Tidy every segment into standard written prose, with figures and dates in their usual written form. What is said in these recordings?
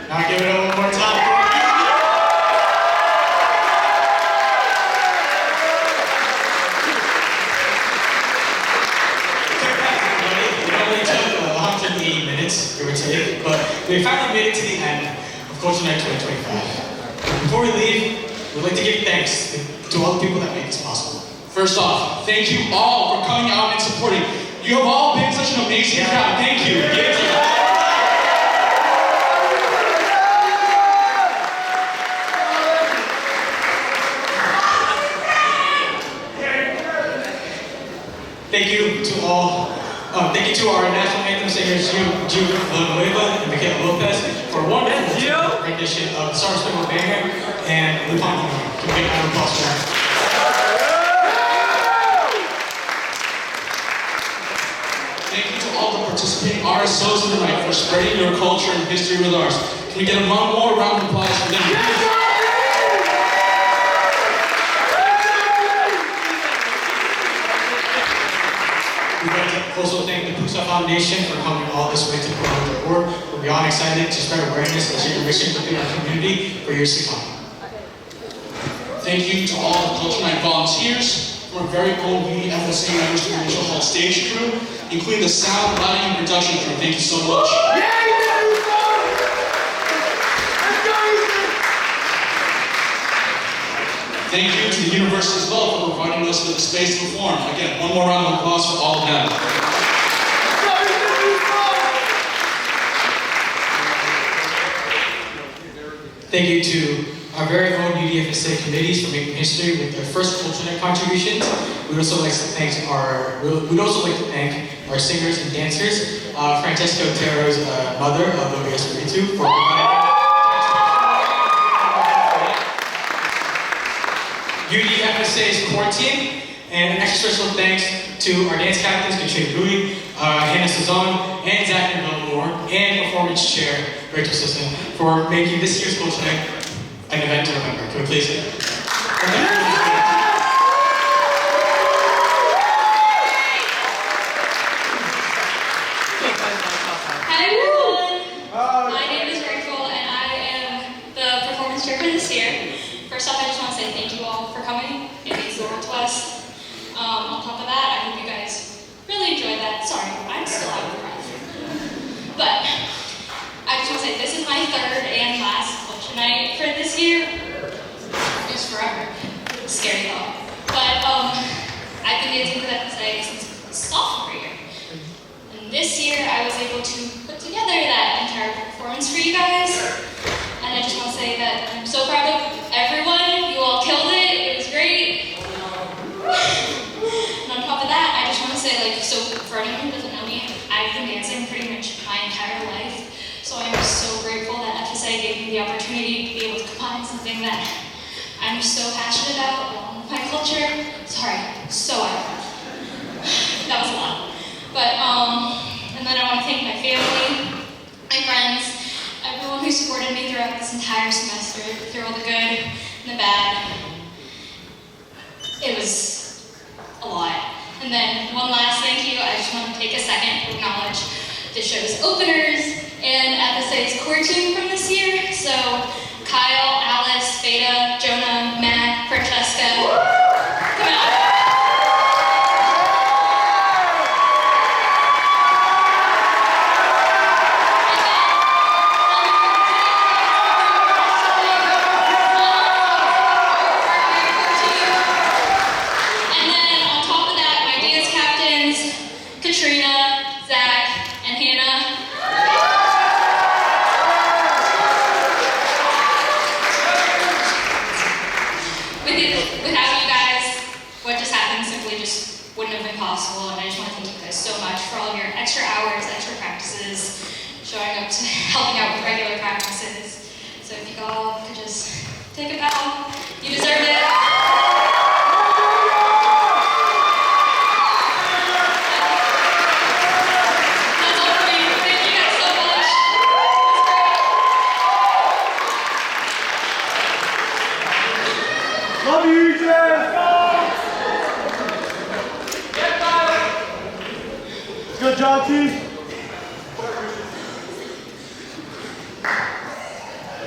Now give it up one more time. Give or take, but we finally made it to the end of Culture Night 2025. Before we leave, we'd like to give thanks to all the people that made this possible. First off, thank you all for coming out and supporting. You have all been such an amazing crowd. Thank you. Thank you to all. Thank you to our national anthem singers, Gio Villanueva and Michaela Lopez, for a wonderful rendition of the Star Spangled Banner and Lupin. Can we get a round of applause for that? Thank you to all the participating RSOs tonight for spreading your culture and history with ours. Can we get one more round of applause for them? We'd like to also thank the Pusa Foundation for coming all this way to put on their board. We're beyond excited to spread awareness and share mission within our community for years to come. Thank you to all the Culture Night volunteers, from our very own UDFSA members to the Mitchell Hall stage crew, including the sound, lighting, and production crew. Thank you so much. Thank you to the university as well for providing us with a space to perform. Again, one more round of applause for all of them. Thank you to our very own UDFSA committees for making history with their first Culture Night contributions. We'd also like to thank our singers and dancers, Francesca Otero's mother, Olivia Espiritu, for providing UDFSA's core team, and an extra special thanks to our dance captains, Katrina Louie, Hannah Sazon, and Zach Moore, and performance chair, Rachel Sisson, for making this year's Culture Night an event to remember. Can we please hear it? Hi everyone! My name is Rachel and I am the performance chair for this year. First off, I just want to say thank you all for coming. It means the world to us. On top of that, I hope you guys really enjoyed that. Sorry, I'm still out of breath. But I just want to say this is my third and last Culture Night for this year. Just forever. Scary thought. But I've been dancing with FSA since sophomore year. And this year I was able to put together that entire performance for you guys. And I just want to say that I'm so proud of everyone. You all killed it. It was great. And on top of that, I just want to say, so for anyone who doesn't know me, I've been dancing pretty much my entire life. So I'm so grateful that FSA gave me the opportunity to be able to combine something that I'm so passionate about, along with my culture. Sorry, so out of breath. That was a lot. But, and then I want to thank my family, my friends, everyone who supported me throughout this entire semester, through all the good and the bad. It was a lot. And then one last thank you. I just want to take a second to acknowledge the show's openers and FSA's core team from this year. So Kyle, Alice, Veda, Jonah, Matt, Francesca. Come on. Katrina, Zach, and Hannah. Without you guys, what just happened simply just wouldn't have been possible, and I just want to thank you guys so much for all of your extra hours, extra practices, showing up to helping out with regular practices. So if you all could just take a bow, you deserve it. Love you, Jeff! Good job, team.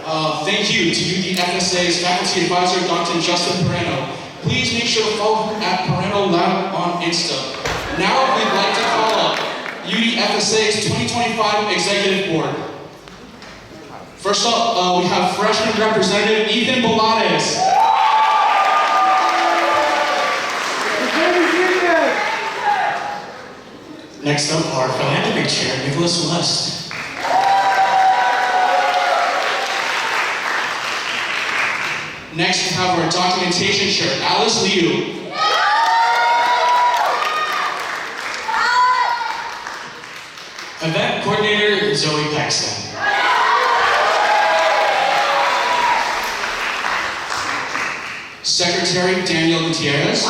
Thank you to UDFSA's Faculty Advisor, Dr. Justin Pereno. Please make sure to follow him at Pereno Lab on Insta. Now we'd like to call up UDFSA's 2025 Executive Board. First up, we have freshman representative Ethan Belades. Next up, our philanthropy chair, Nicholas West. Next, we have our documentation chair, Alice Liu. Event coordinator, Zoe Paxton. Secretary, Daniel Gutierrez.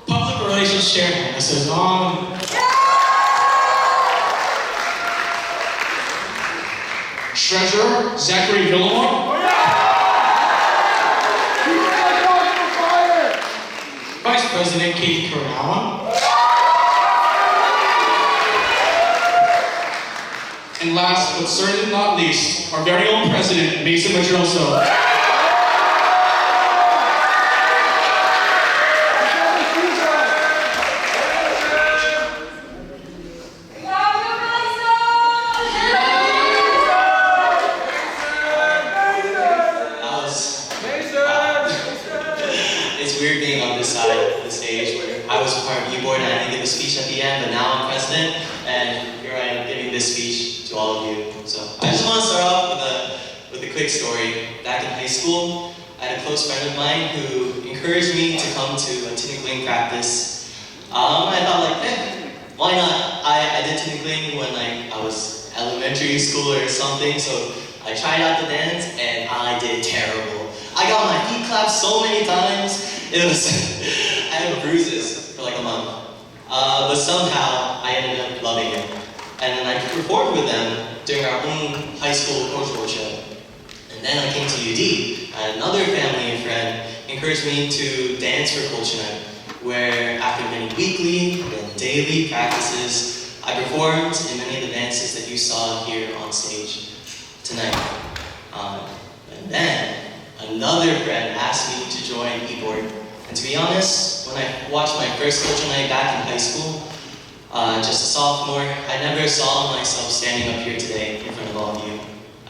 Public relations chair, Hannah Sazon. Treasurer, Zachary Villamore. Vice President, Katie Kuranawa. And last, but certainly not least, our very own president, Mason Madroso. It's weird being on this side of the stage where I was part of U-Board and I didn't give a speech at the end, but now I'm president, and here I am giving this speech to all of you. So I just want to start off with a quick story. Back in high school, I had a close friend of mine who encouraged me to come to a tinkling practice. I thought why not? I did tinkling when I was elementary school or something, so I tried out the dance and I did terrible. I got my feet clapped so many times. I had bruises for like a month. But somehow I ended up loving it. And then I performed with them during our own high school cultural show. And then I came to UD, and another family and friend encouraged me to dance for Culture Night, where after many weekly and daily practices, I performed in many of the dances that you saw here on stage tonight. And then another friend asked me to join E-Board. And to be honest, when I watched my first Culture Night back in high school, just a sophomore, I never saw myself standing up here today in front of all of you.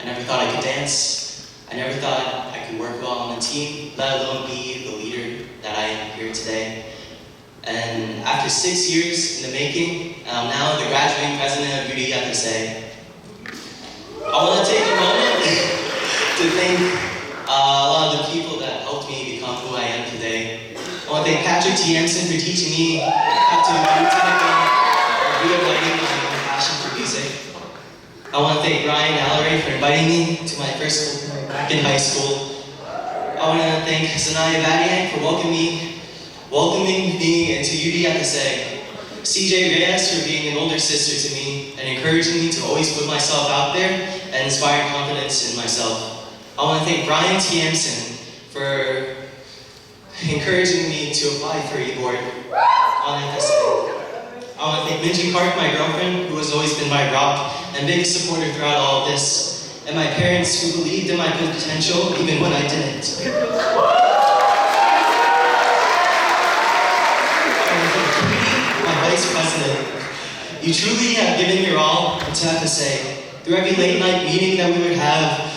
I never thought I could dance. I never thought I could work well on a team, let alone be the leader that I am here today. And after 6 years in the making, I'm now the graduating president of UDFSA. I want to take a moment to thank a lot of the people that helped me become who I am today. I want to thank Patrick T. Emerson for teaching me how to do technical and reigniting my own passion for music. I want to thank Ryan Allery for inviting me to my first school back in high school. I want to thank Zanaya Vadian for welcoming me into UDFSA. CJ Reyes for being an older sister to me and encouraging me to always put myself out there and inspire confidence in myself. I want to thank Brian T. Emerson for encouraging me to apply for E-Board on FSA. I want to thank Minji Park, my girlfriend, who has always been my rock and biggest supporter throughout all of this, and my parents who believed in my potential even when I didn't. My vice president, you truly have given your all to FSA through every late night meeting that we would have.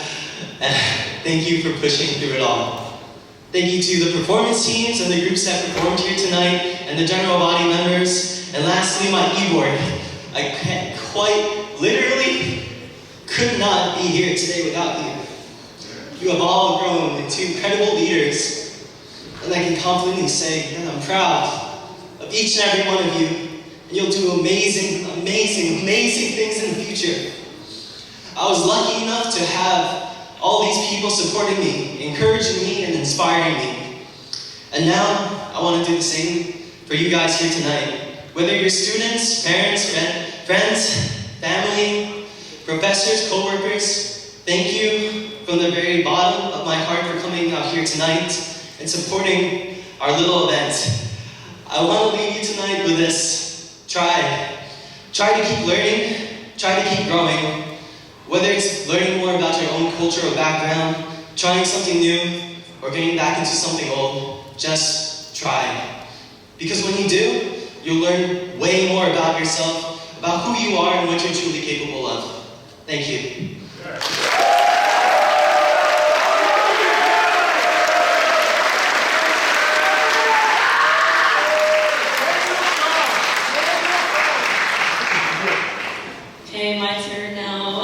Thank you for pushing through it all. Thank you to the performance teams and the groups that performed here tonight, and the general body members, and lastly, my E-Board. I quite literally could not be here today without you. You have all grown into incredible leaders, and I can confidently say that I'm proud of each and every one of you, and you'll do amazing, amazing, amazing things in the future. I was lucky enough to have all these people supporting me, encouraging me, and inspiring me. And now, I want to do the same for you guys here tonight. Whether you're students, parents, friends, family, professors, co-workers, thank you from the very bottom of my heart for coming out here tonight and supporting our little event. I want to leave you tonight with this. Try Try to keep learning, try to keep growing. Whether it's learning more about your own culture or background, trying something new, or getting back into something old, just try. Because when you do, you'll learn way more about yourself, about who you are and what you're truly capable of. Thank you. Okay, my turn now.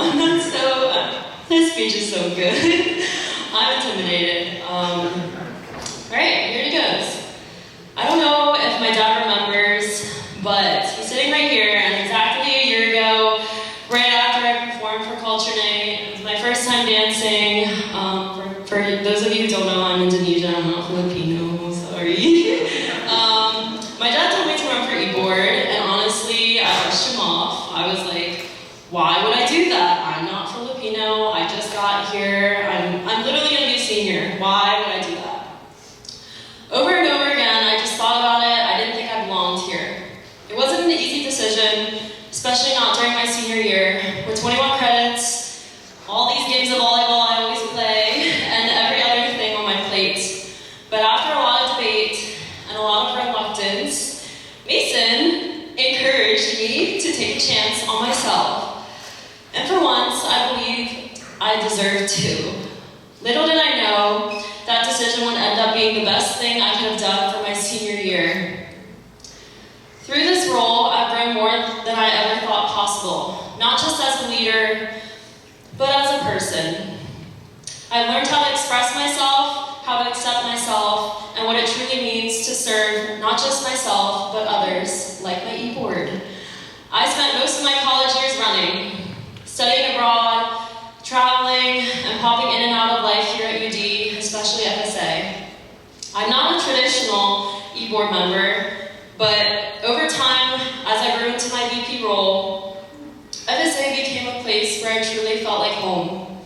This speech is so good. I'm intimidated. Alright, here it goes. I don't know if my dad remembers, but he's sitting right here, and exactly a year ago, right after I performed for Culture Night, it was my first time dancing. For those of you who don't know, I'm Indonesian, I'm not Filipino, sorry. My dad told me to run for e-board, and honestly, I brushed him off. I was like, why would I do that? I'm not Filipino, I just got here, I'm literally going to be a senior. Why would I do that? Over and over again, I just thought about it. I didn't think I belonged here. It wasn't an easy decision, especially not during my senior year, with 21 credits, all these games of volleyball I always play, and every other thing on my plate. But after a lot of debate and a lot of reluctance, Mason encouraged me to take a chance on myself. And for once, I believe I deserve to. Little did I know that decision would end up being the best thing I could have done for my senior year. Through this role, I've grown more than I ever thought possible, not just as a leader, but as a person. I've learned how to express myself, how to accept myself, and what it truly means to serve not just myself, but others, like my e-board. I spent most of my college years running, studying abroad, traveling, and popping in and out of life here at UD, especially FSA. I'm not a traditional e-board member, but over time, as I grew into my VP role, FSA became a place where I truly felt like home.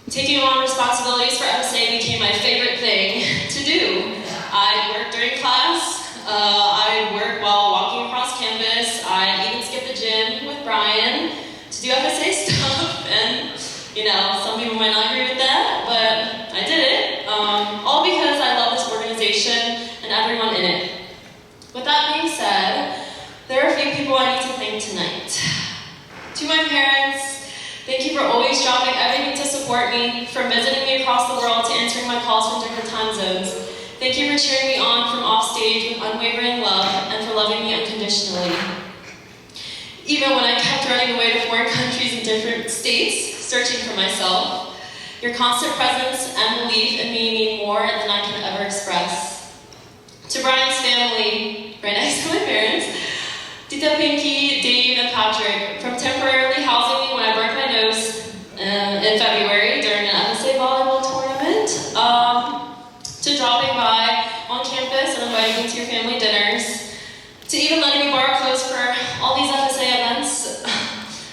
Taking on responsibilities for FSA became my favorite thing to do. I'd work during class, I'd work while walking across campus, I'd even skip the gym with Brian to do FSA stuff, and you know, some people might not agree with that, but I did it, all because I love this organization and everyone in it. With that being said, there are a few people I need to thank tonight. To my parents, thank you for always dropping everything to support me, for visiting me across the world to answering my calls from different time zones. Thank you for cheering me on from off stage with unwavering love and for loving me unconditionally. Even when I kept running away to foreign countries and different states, searching for myself, your constant presence and belief in me mean more than I can ever express. To Brian's family, right next to my parents, Tita Pinky, Dave, and Patrick, from temporarily housing me when I broke my nose in February during an FSA volleyball tournament, to dropping by on campus and inviting me to your family dinners, to even letting me borrow clothes for all these FSA events.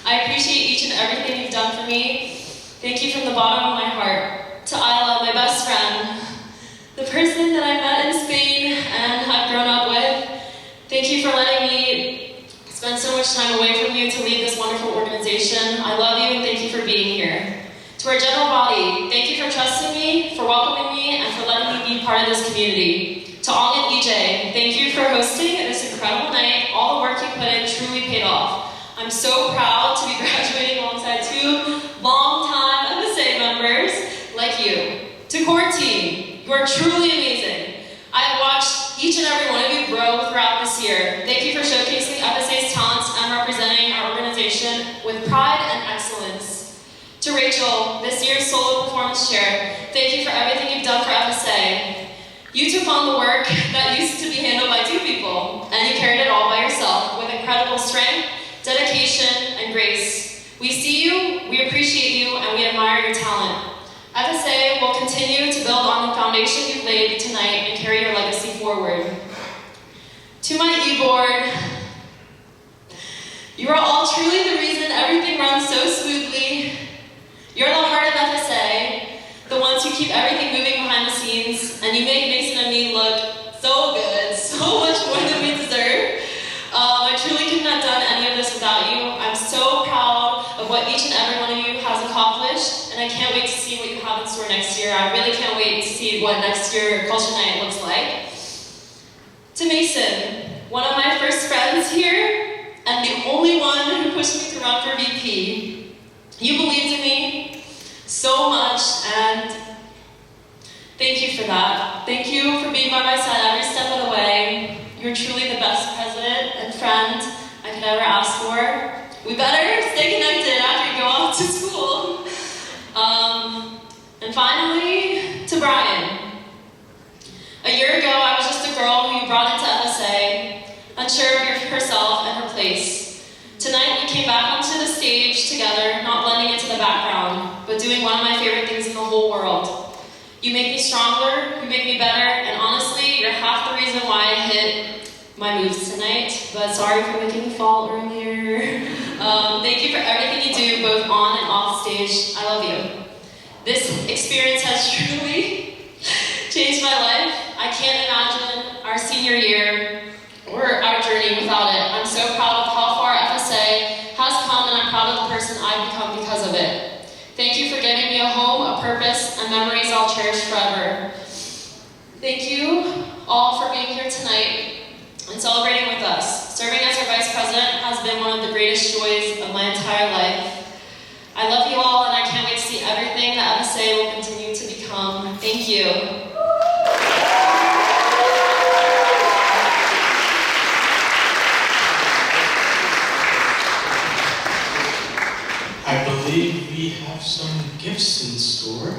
I appreciate each and everything you've done for me. Thank you from the bottom of my heart. To Isla, my best friend, the person that I met in Spain and I've grown up with, thank you for letting me spend so much time away from you to lead this wonderful organization. I love you and thank you for being here. To our general body, thank you for trusting me, for welcoming me, and for letting me be part of this community. To Ong and EJ, thank you for hosting this incredible night. All the work you put in truly paid off. I'm so proud to be graduating alongside two long-time FSA members like you. To core team, you are truly amazing. I have watched each and every one of you grow throughout this year. Thank you for showcasing FSA's talents and representing our organization with pride and excellence. To Rachel, this year's solo performance chair, thank you for everything you've done for FSA. You took on the work that used to be handled by two people, and you carried it all by yourself with incredible strength, dedication, and grace. We see you, we appreciate you, and we admire your talent. FSA will continue to build on the foundation you've laid tonight and carry your legacy forward. To my e-board, you are all truly the reason everything runs so smoothly. You're the heart of FSA, the ones who keep everything moving behind the scenes, and you make Mason and me look so good, so much more than we deserve. I truly couldn't have done any of this without and I can't wait to see what you have in store next year. I really can't wait to see what next year Culture Night looks like. To Mason, one of my first friends here, and the only one who pushed me to run for VP. You believed in me so much, and thank you for that. Thank you for being by my side every step of the way. You're truly the best president and friend I could ever ask for. We better stay connected after you go off to school. And finally, to Brian. A year ago, I was just a girl who you brought into FSA, unsure of herself and her place. Tonight, we came back onto the stage together, not blending into the background, but doing one of my favorite things in the whole world. You make me stronger, you make me better, and honestly, you're half the reason why I hit my moves tonight, but sorry for making me fall earlier. Thank you for everything you do, both on and off stage. I love you. This experience has truly changed my life. I can't imagine our senior year or our journey without it. I'm so proud of how far FSA has come, and I'm proud of the person I've become because of it. Thank you for giving me a home, a purpose, and memories I'll cherish forever. Thank you all for being here tonight and celebrating with us. Serving as our Vice President has been one of the greatest joys of my entire life. I love you all, and I can't wait to see everything that FSA will continue to become. Thank you. I believe we have some gifts in store.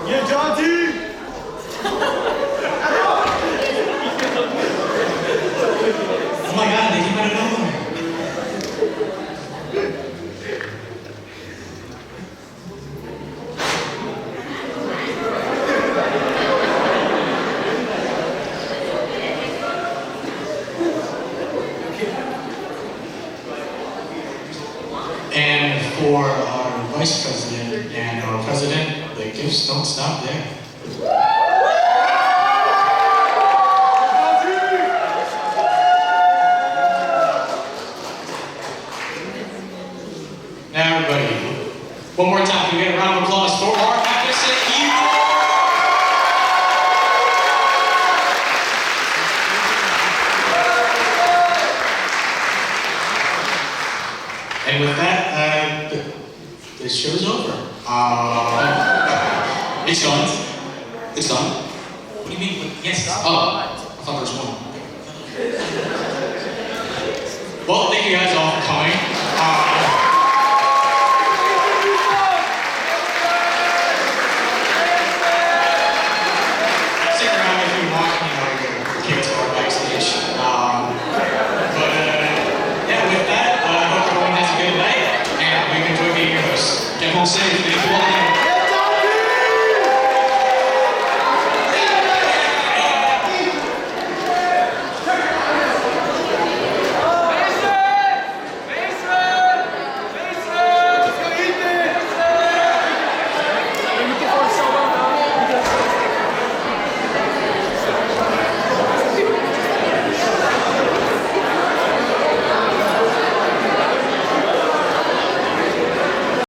Yeah, John T. Oh my God, they came out of nowhere. And for our Vice President and our President, the gifts don't stop there. Now everybody, one more time, can we get a round of applause for our FSA Eagles? And with that, the show's over. It's done. It's done. What do you mean? Yes. Oh, I thought there was one. Well, thank you guys all for coming. Stick around if you want, you kick to our backstage. Yeah, with that, I hope everyone has a good night, and we enjoy being your hosts. Get home safe.